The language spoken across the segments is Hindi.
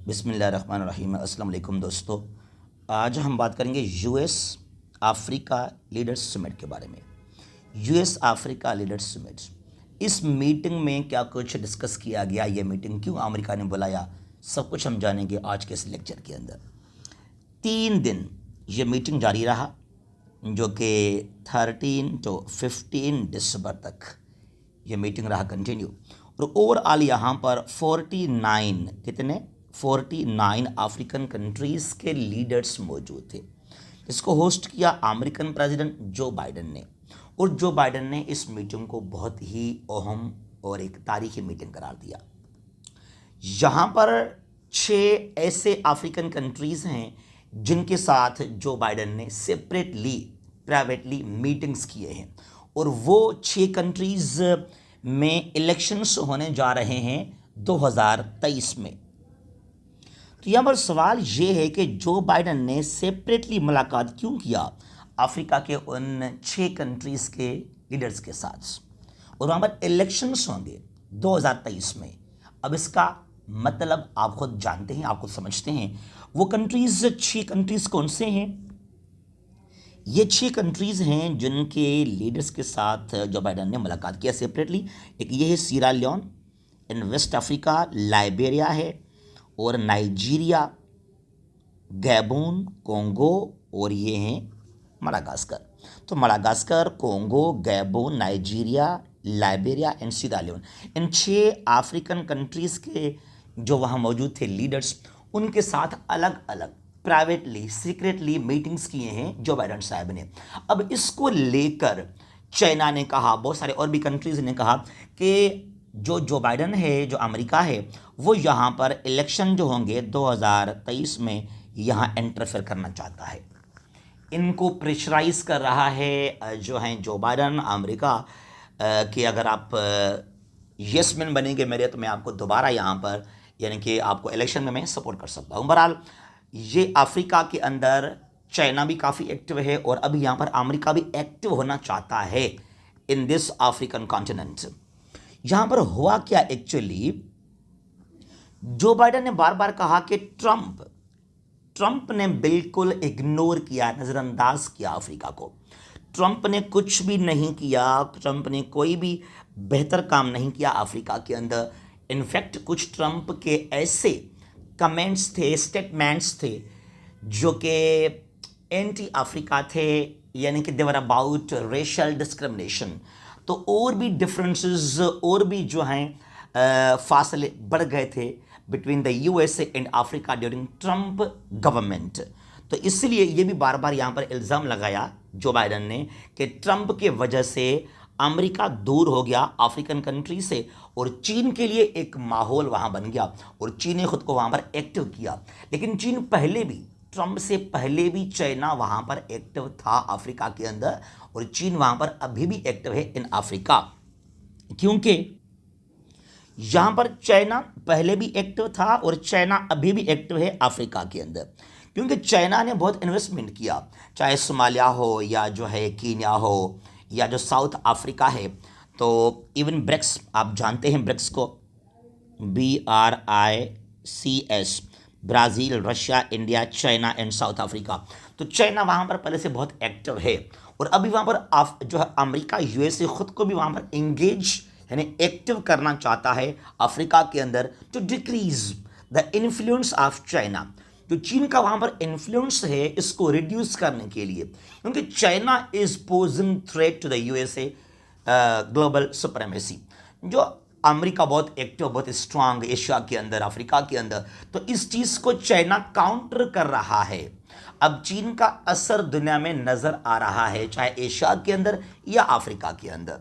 बिस्मिल्लाहिर्रहमानिर्रहीम। अस्सलाम वालेकुम दोस्तों, आज हम बात करेंगे यूएस अफ्रीका लीडर्स समिट के बारे में। यूएस अफ्रीका लीडर्स समिट, इस मीटिंग में क्या कुछ डिस्कस किया गया, ये मीटिंग क्यों अमेरिका ने बुलाया, सब कुछ हम जानेंगे आज के इस लेक्चर के अंदर। 3 दिन ये मीटिंग जारी रहा, जो कि 13 to 15 दिसंबर तक ये मीटिंग रहा कंटिन्यू। और ओवरऑल यहाँ पर 49 अफ्रीकन कंट्रीज़ के लीडर्स मौजूद थे। इसको होस्ट किया अमेरिकन प्रेसिडेंट जो बाइडेन ने, और जो बाइडेन ने इस मीटिंग को बहुत ही अहम और एक तारीखी मीटिंग करार दिया। यहाँ पर 6 ऐसे अफ्रीकन कंट्रीज़ हैं जिनके साथ जो बाइडेन ने सेपरेटली प्राइवेटली मीटिंग्स किए हैं, और वो 6 कंट्रीज़ में इलेक्शंस होने जा रहे हैं 2023 में। तो यहाँ पर सवाल ये है कि जो बाइडेन ने सेपरेटली मुलाकात क्यों किया अफ्रीका के उन 6 कंट्रीज़ के लीडर्स के साथ, और वहाँ पर इलेक्शंस होंगे 2023 में। अब इसका मतलब आप खुद जानते हैं, आप खुद समझते हैं। वो कंट्रीज़ 6 कंट्रीज़ कौन से हैं? ये 6 कंट्रीज़ हैं जिनके लीडर्स के साथ जो बाइडेन ने मुलाकात किया सेपरेटली। एक ये है सीरा लियोन इन वेस्ट अफ्रीका, लाइबेरिया है, और नाइजीरिया, गैबोन, कोंगो, और ये हैं मडागास्कर। तो Madagascar, Congo, Gabon, Nigeria, Liberia and Sira Leone, in 6 African countries के जो वहाँ मौजूद थे लीडर्स, उनके साथ अलग अलग प्राइवेटली सीक्रेटली मीटिंग्स किए हैं जो बाइडेन साहब ने। अब इसको लेकर चाइना ने कहा, बहुत सारे और भी कंट्रीज़ ने कहा कि जो बाइडेन है, जो अमेरिका है, वो यहाँ पर इलेक्शन जो होंगे 2023 में यहाँ इंटरफेयर करना चाहता है। इनको प्रेशराइज कर रहा है जो हैं जो बाइडेन अमेरिका कि अगर आप यस मैन बनेंगे मेरे, तो मैं आपको दोबारा यहाँ पर यानी कि आपको इलेक्शन में मैं सपोर्ट कर सकता हूँ। बहरहाल ये अफ्रीका के अंदर चाइना भी काफ़ी एक्टिव है, और अभी यहाँ पर अमेरिका भी एक्टिव होना चाहता है इन दिस अफ्रीकन कॉन्टिनेंट। यहाँ पर हुआ क्या एक्चुअली, जो बाइडेन ने बार बार कहा कि ट्रंप ने बिल्कुल इग्नोर किया, नज़रअंदाज किया अफ्रीका को। ट्रंप ने कुछ भी नहीं किया, ट्रंप ने कोई भी बेहतर काम नहीं किया अफ्रीका के अंदर। इनफैक्ट कुछ ट्रंप के ऐसे कमेंट्स थे, स्टेटमेंट्स थे जो कि एंटी अफ्रीका थे, यानी कि देवर अबाउट रेशियल डिस्क्रिमिनेशन। तो और भी डिफरेंसेस, और भी जो हैं फासले बढ़ गए थे between the USA and Africa during Trump government. तो इसलिए ये भी बार बार यहाँ पर इल्ज़ाम लगाया जो बाइडेन ने कि ट्रंप के वजह से अमेरिका दूर हो गया अफ्रीकन कंट्री से, और चीन के लिए एक माहौल वहाँ बन गया, और चीन ने खुद को वहाँ पर एक्टिव किया। लेकिन चीन पहले भी, ट्रंप से पहले भी चाइना वहाँ पर एक्टिव था अफ्रीका के अंदर, और चीन वहाँ पर अभी भी एक्टिव है इन अफ्रीका, क्योंकि यहाँ पर चाइना पहले भी एक्टिव था और चाइना अभी भी एक्टिव है अफ्रीका के अंदर, क्योंकि चाइना ने बहुत इन्वेस्टमेंट किया, चाहे सोमालिया हो या जो है कीनिया हो या जो साउथ अफ्रीका है। तो इवन ब्रिक्स, आप जानते हैं ब्रिक्स को, BRICS, Brazil, Russia, India, China and south Africa. तो चाइना वहाँ पर पहले से बहुत एक्टिव है, और अभी वहाँ पर जो है अमेरिका, यूएसए खुद को भी वहाँ पर इंगेज यानी एक्टिव करना चाहता है अफ्रीका के अंदर, to decrease the influence of China. जो चीन का वहाँ पर इन्फ्लुएंस है, इसको रिड्यूस करने के लिए, क्योंकि China is posing threat to the USA global supremacy. जो अमेरिका बहुत एक्टिव, बहुत स्ट्रांग एशिया के अंदर, अफ्रीका के अंदर, तो इस चीज़ को चाइना काउंटर कर रहा है। अब चीन का असर दुनिया में नज़र आ रहा है, चाहे एशिया के अंदर या अफ्रीका के अंदर।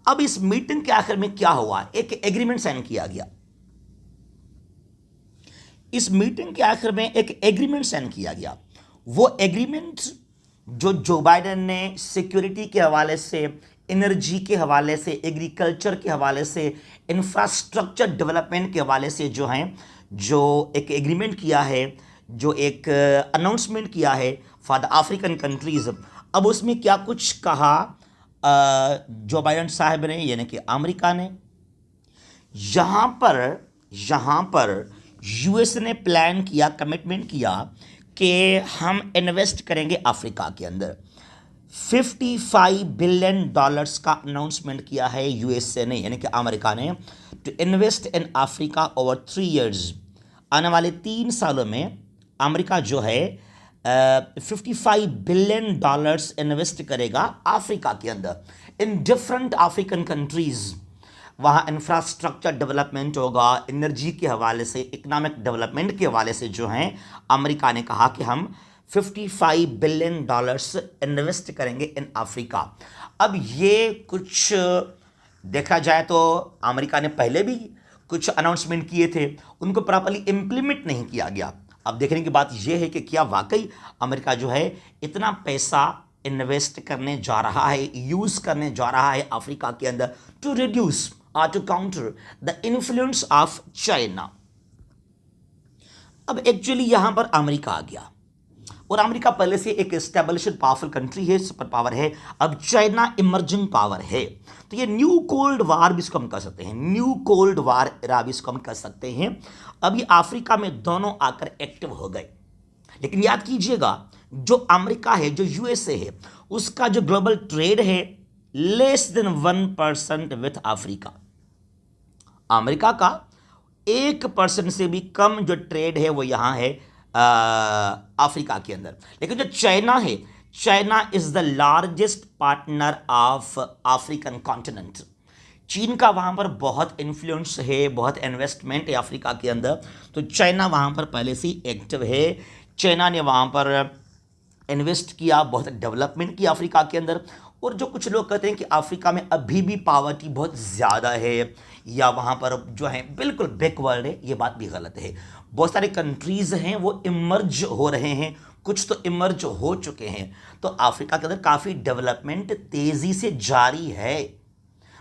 अब इस मीटिंग के आखिर में क्या हुआ, एक एग्रीमेंट साइन किया गया। इस मीटिंग के आखिर में एक एग्रीमेंट साइन किया गया। वो एग्रीमेंट जो बाइडेन ने सिक्योरिटी के हवाले से, एनर्जी के हवाले से, एग्रीकल्चर के हवाले से, इंफ्रास्ट्रक्चर डेवलपमेंट के हवाले से जो हैं, जो एक एग्रीमेंट किया है, जो एक अनाउंसमेंट किया है फॉर द अफ्रीकन कंट्रीज़। अब उसमें क्या कुछ कहा जो बाइडेन साहब ने, यानी कि अमेरिका ने, यहाँ पर यूएस ने प्लान किया, कमिटमेंट किया कि हम इन्वेस्ट करेंगे अफ्रीका के अंदर। $55 बिलियन का अनाउंसमेंट किया है यूएसए ने, यानी कि अमेरिका ने, to invest in Africa over 3 years. आने वाले 3 सालों में अमेरिका जो है $55 बिलियन इन्वेस्ट करेगा अफ्रीका के अंदर, इन डिफरेंट अफ्रीकन कंट्रीज़। वहाँ इंफ्रास्ट्रक्चर डेवलपमेंट होगा, एनर्जी के हवाले से, इकोनॉमिक डेवलपमेंट के हवाले से जो हैं अमेरिका ने कहा कि हम $55 बिलियन इन्वेस्ट करेंगे इन अफ्रीका। अब ये कुछ देखा जाए तो अमेरिका ने पहले भी कुछ अनाउंसमेंट किए थे, उनको प्रॉपर्ली इम्प्लीमेंट नहीं किया गया। अब देखने की बात यह है कि क्या वाकई अमेरिका जो है इतना पैसा इन्वेस्ट करने जा रहा है, यूज़ करने जा रहा है अफ्रीका के अंदर, टू रिड्यूस और to counter the influence of China. अब एक्चुअली यहां पर अमेरिका आ गया, और अमेरिका पहले से एक एस्टेब्लिश्ड पावरफुल कंट्री है, सुपर पावर है। अब चाइना इमर्जिंग पावर है, तो ये न्यू कोल्ड वार भी इसको हम कर सकते हैं, न्यू कोल्ड वार एरा भी इसको हम कर सकते हैं। अभी अफ्रीका में दोनों आकर एक्टिव हो गए, लेकिन याद कीजिएगा जो अमेरिका है, जो यूएसए है, उसका जो ग्लोबल ट्रेड है less than 1% with Africa. America का 1% से भी कम जो ट्रेड है वो यहां है अफ्रीका के अंदर। लेकिन जो चाइना है, China is the largest partner of African continent. चीन का वहां पर बहुत इन्फ्लुएंस है, बहुत इन्वेस्टमेंट है अफ्रीका के अंदर, तो चाइना वहां पर पहले से ही एक्टिव है। चाइना ने वहां पर इन्वेस्ट किया, बहुत डेवलपमेंट किया अफ्रीका के अंदर। और जो कुछ लोग कहते हैं कि अफ्रीका में अभी भी पॉवर्टी बहुत ज़्यादा है, या वहाँ पर जो है बिल्कुल बैकवर्ड है, ये बात भी गलत है। बहुत सारे कंट्रीज़ हैं वो इमर्ज हो रहे हैं, कुछ तो इमर्ज हो चुके हैं, तो अफ्रीका के अंदर काफ़ी डेवलपमेंट तेज़ी से जारी है।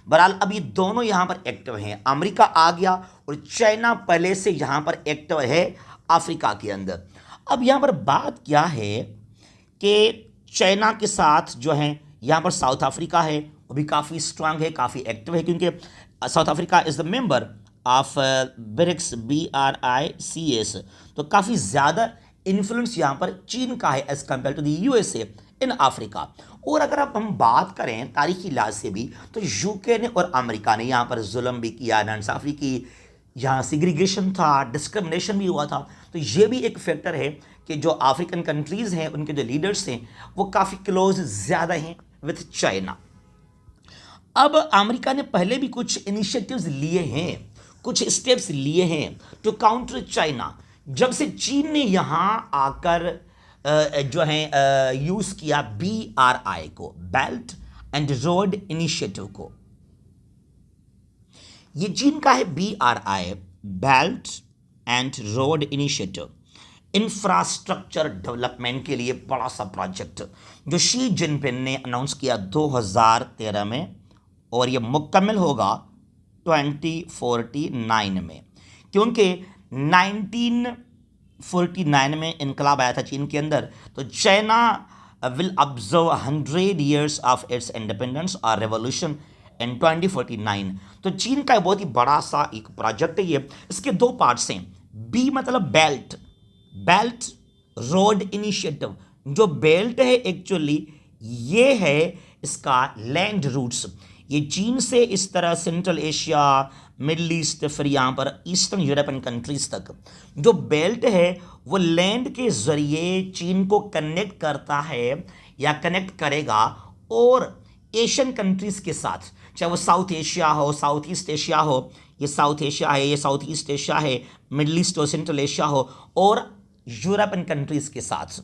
बहरहाल अब ये दोनों यहाँ पर एक्टिव हैं, अमेरिका आ गया और चाइना पहले से यहाँ पर एक्टिव है अफ्रीका के अंदर। अब यहाँ पर बात क्या है कि चाइना के साथ जो है यहाँ पर साउथ अफ्रीका है, वो भी काफ़ी स्ट्रांग है, काफ़ी एक्टिव है, क्योंकि south Africa is the member of BRICS, BRICS। तो काफ़ी ज़्यादा इन्फ्लुएंस यहाँ पर चीन का है as compare to the USA in Africa. और अगर अब हम बात करें तारीखी लिहाज से भी, तो यूके ने और अमेरिका ने यहाँ पर जुल्म भी किया, नाइंसाफ़ी की, यहाँ सिग्रीगेशन था, डिस्क्रिमिनेशन भी हुआ था। तो ये भी एक फैक्टर है कि जो अफ्रीकन कंट्रीज़ हैं, उनके जो लीडर्स हैं, वो काफ़ी क्लोज ज़्यादा हैं विथ चाइना। अब अमेरिका ने पहले भी कुछ इनिशिएटिव्स लिए हैं, कुछ स्टेप्स लिए हैं टू काउंटर चाइना। जब से चीन ने यहाँ आकर जो है यूज़ किया BRI को, बेल्ट एंड रोड इनिशिएटिव को। ये चीन का है BRI, belt and road initiative, infrastructure development के लिए बड़ा सा प्रोजेक्ट जो शी जिनपिंग ने अनाउंस किया 2013 में, और ये मुकम्मल होगा 2049 में, क्योंकि 1949 में इनकलाब आया था चीन के अंदर। तो China will observe 100 years of its independence और रेवोल्यूशन इन 2049। तो चीन का बहुत ही बड़ा सा एक प्रोजेक्ट है ये। इसके 2 पार्ट्स हैं। बी मतलब बेल्ट, बेल्ट रोड इनिशिएटिव। जो बेल्ट है एक्चुअली ये है इसका लैंड रूट्स, ये चीन से इस तरह सेंट्रल एशिया, मिडल ईस्ट, फिर यहाँ पर ईस्टर्न यूरोपियन कंट्रीज तक जो बेल्ट है वो लैंड के ज़रिए चीन को कनेक्ट करता है या कनेक्ट करेगा और एशियन कंट्रीज़ के साथ, चाहे वो साउथ एशिया हो, साउथ ईस्ट एशिया हो, ये साउथ एशिया है, ये साउथ ईस्ट एशिया है, मिडल ईस्ट और सेंट्रल एशिया हो, और यूरोपियन कंट्रीज़ के साथ।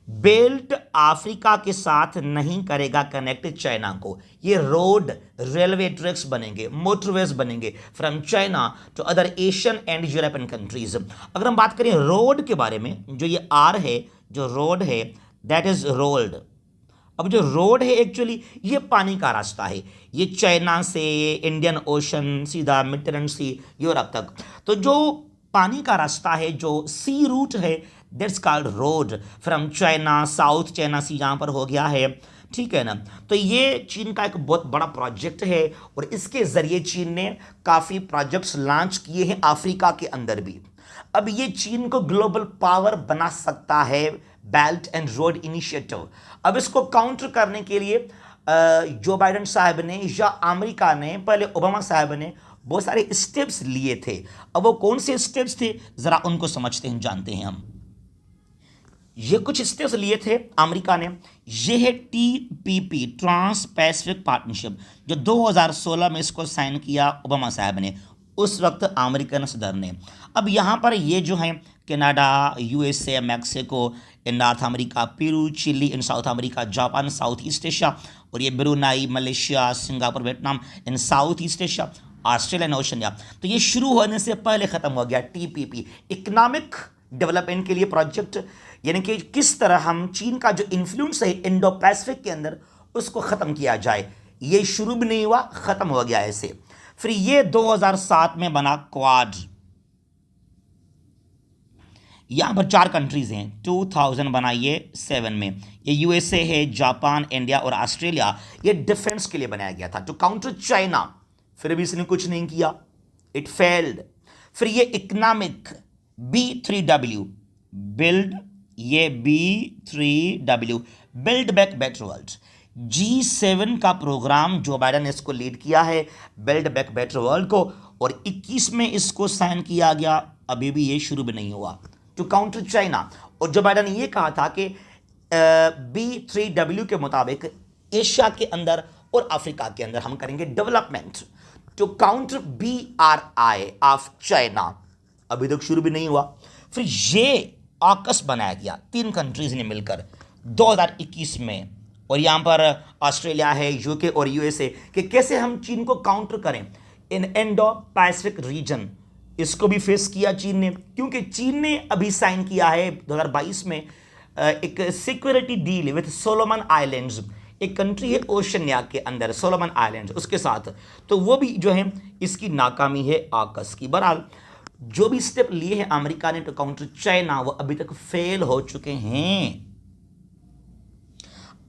बेल्ट अफ्रीका के साथ नहीं करेगा कनेक्ट चाइना को। ये रोड, रेलवे ट्रैक्स बनेंगे, मोटरवेज बनेंगे from China to other Asian and European countries. अगर हम बात करें रोड के बारे में, जो ये आर है, जो रोड है, दैट इज रोल्ड। अब जो रोड है एक्चुअली ये पानी का रास्ता है, ये चाइना से इंडियन ओशन सीधा मिडटर्न सी यूरोप तक। तो जो पानी का रास्ता है, जो सी रूट है, that's called road from China, South China Sea यहाँ पर हो गया है, ठीक है ना। तो ये चीन का एक बहुत बड़ा प्रोजेक्ट है और इसके ज़रिए चीन ने काफ़ी प्रोजेक्ट्स लॉन्च किए हैं अफ्रीका के अंदर भी। अब ये चीन को ग्लोबल पावर बना सकता है, बेल्ट एंड रोड इनिशिएटिव। अब इसको काउंटर करने के लिए जो बाइडेन साहब ने या अमेरिका ने, पहले ओबामा साहब ने बहुत सारे स्टेप्स लिए थे। अब वो कौन से स्टेप्स थे, जरा उनको समझते हैं, जानते हैं हम। ये कुछ स्टेप्स लिए थे अमेरिका ने। ये है TPP, ट्रांस पैसिफिक पार्टनरशिप, जो 2016 में इसको साइन किया ओबामा साहब ने, उस वक्त अमेरिकन सदर ने। अब यहाँ पर ये जो है Canada, USA, Mexico in North America, Peru, Chile in South America, Japan South East Asia, और ये Brunei, Malaysia, Singapore, Vietnam in South East Asia, Australia and Oceania. तो ये शुरू होने से पहले खत्म हो गया TPP, इकोनॉमिक डेवलपमेंट के लिए प्रोजेक्ट, यानी कि किस तरह हम चीन का जो इन्फ्लुएंस है इंडो पैसिफिक के अंदर उसको खत्म किया जाए। ये शुरू भी नहीं हुआ, खत्म हो गया ऐसे। फिर ये 2007 में बना क्वाड। यहां पर 4 कंट्रीज हैं। 2000 बना ये 7 में। ये USA है, जापान, इंडिया और ऑस्ट्रेलिया। ये डिफेंस के लिए बनाया गया था, टू काउंटर चाइना। फिर भी इसने कुछ नहीं किया, इट फेल्ड। फिर ये इकोनॉमिक B3W, बिल्ड, ये B3W, build back better world. G7 का प्रोग्राम जो बाइडेन ने इसको लीड किया है, बिल्ड बैक बेटर वर्ल्ड को, और 21 में इसको साइन किया गया। अभी भी ये शुरू भी नहीं हुआ, टू काउंटर चाइना। और जो बाइडेन ने ये कहा था कि B3W के मुताबिक एशिया के अंदर और अफ्रीका के अंदर हम करेंगे development, to counter BRI of China. अभी तक शुरू भी नहीं हुआ। फिर ये ऑकस बनाया गया 3 कंट्रीज ने मिलकर 2021 में, और यहाँ पर ऑस्ट्रेलिया है, UK और USA, कि कैसे हम चीन को काउंटर करें इन इंडो पैसिफिक रीजन। इसको भी फेस किया चीन ने, क्योंकि चीन ने अभी साइन किया है 2022 में एक security deal with Solomon islands. एक कंट्री है ओशनिया के अंदर, सोलोमन आइलैंड्स, उसके साथ। तो वो भी जो है इसकी नाकामी है ऑकस की। बहरहाल जो भी स्टेप लिए हैं अमेरिका ने टू काउंटर चाइना, वो अभी तक फेल हो चुके हैं।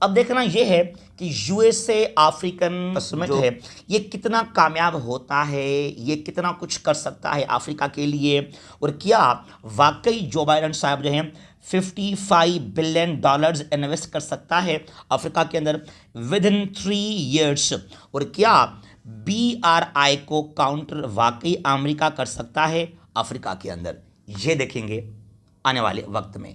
अब देखना यह है कि USA अफ्रीकन समिट है, ये कितना कामयाब होता है, ये कितना कुछ कर सकता है अफ्रीका के लिए, और क्या वाकई जो बाइडेन साहब जो हैं $55 बिलियन इन्वेस्ट कर सकता है अफ्रीका के अंदर विद इन 3 years, और क्या BRI को काउंटर वाकई अमेरिका कर सकता है अफ्रीका के अंदर। ये देखेंगे आने वाले वक्त में।